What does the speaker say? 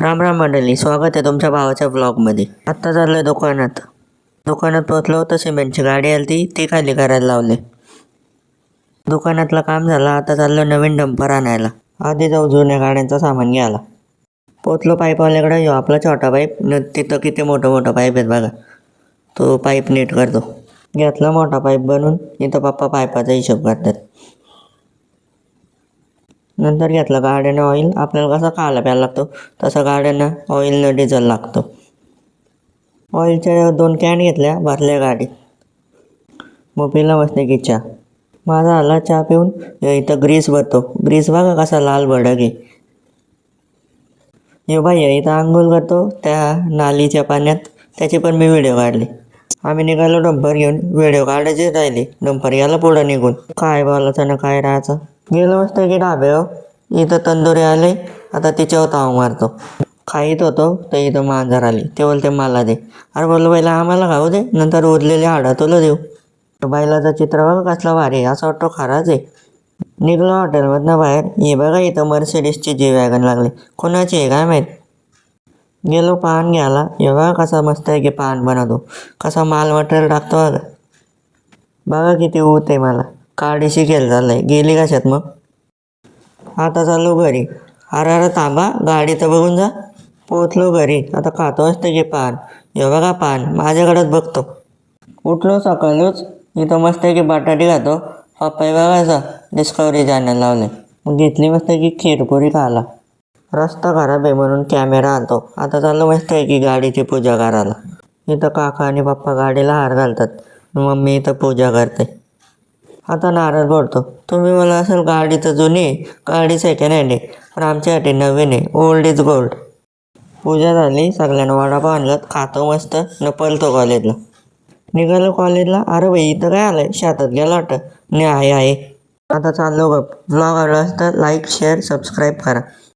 राम राम मंडळी, स्वागत आहे तुमच्या भावाच्या ब्लॉगमध्ये. आत्ता चाललोय दुकानात. दुकानात पोहोचलो तर सिमेंटची गाडी आली ती खाली करायला लावले. दुकानातलं काम झालं, आता चाललो नवीन डंपर आणायला. आधी जाऊ जुन्या गाड्यांचं सामान घ्यायला. पोचलो पाईपवाल्याकडे. येऊ आपला छोटा पाईप, तिथं किती मोठं पाईप आहेत बघा. तो पाईप नीट करतो. घेतला मोठा पाईप बनवून. इथं पप्पा पाईपाचा हिशोब करतात. नंतर घेतलं गाड्यानं ऑइल. आपल्याला कसं खायला प्यायला लागतो तसं गाड्यांना ऑइलनं डिझेल लागतो. ऑइलच्या 2 कॅन घेतल्या, भरल्या गाडीत. मग पिला मस्त की चहा. माझा आला चहा पिऊन. इथं ग्रीस भरतो. ग्रीस बघा कसा लाल भडक आहे. हे बाई इथं आंघोळ करतो त्या नालीच्या पाण्यात. त्याची पण मी व्हिडिओ काढली. आम्ही निघालो डंपर घेऊन. व्हिडिओ काढायचे राहिले, डंपर गेला पुढं निघून. काय बोलायचं ना काय राहायचं. गेलो मस्त की ढाब्यावर. इथं तंदुरी आले, आता तिच्यावर ताव मारतो. खाईत होतो तर इथं मांजर आली. ते बोलते मला दे. अरे बोललो बैला आम्हाला खाऊ दे, नंतर उरलेले हाडं तुला देऊ. बैलाचं चित्र बघा कसला भारी, असं वाटतो खराच आहे. निघलो हॉटेलमधनं बाहेर. हे बघा इथं मर्सिडीजची जी वॅगन लागली. कोणाची आहे काय माहीत. गेलो पान घ्यायला. हे बघा कसा मस्त आहे की पान बनवतो. कसा माल मटेरियल टाकतो बघा. बघा किती ऊत आहे मला. काडीशी खेळ चाललाय. गेली कशात मग. आता चाललो घरी. अरे थांबा, गाडी तर बघून जा. पोचलो घरी. आता खातो असतं की पान. हे बघा पान माझ्याकडेच बघतो. उठलो सकाळीच. इथं मस्त की बटाटे खातो. पप्पाही बघायचा डिस्कवरी चॅनल लावले. मग घेतली मस्त की खीरपुरी खायला. रस्ता खराब आहे म्हणून कॅमेरा आणतो. आता चाललो मस्त आहे की गाडीची पूजा करायला. इथं काका आणि पप्पा गाडीला हार घालतात. मम्मी इथं पूजा करते. आता नारळ फोडतो. तुम्ही मला असेल गाडी तर जुनी आहे, गाडी सेकंड हँड आहे, पण आमच्यासाठी नवीन आहे. Old is gold. पूजा झाली. सगळ्यांना वडापाव आणलं. खातो मस्त न पळतो कॉलेजला. निघालो कॉलेजला. अरे भाई इथं काय आलंय, शेतात गेलं वाटतं. नाही आहे. आता चाललो गप. ब्लॉग आवडला तर लाईक शेअर सबस्क्राईब करा.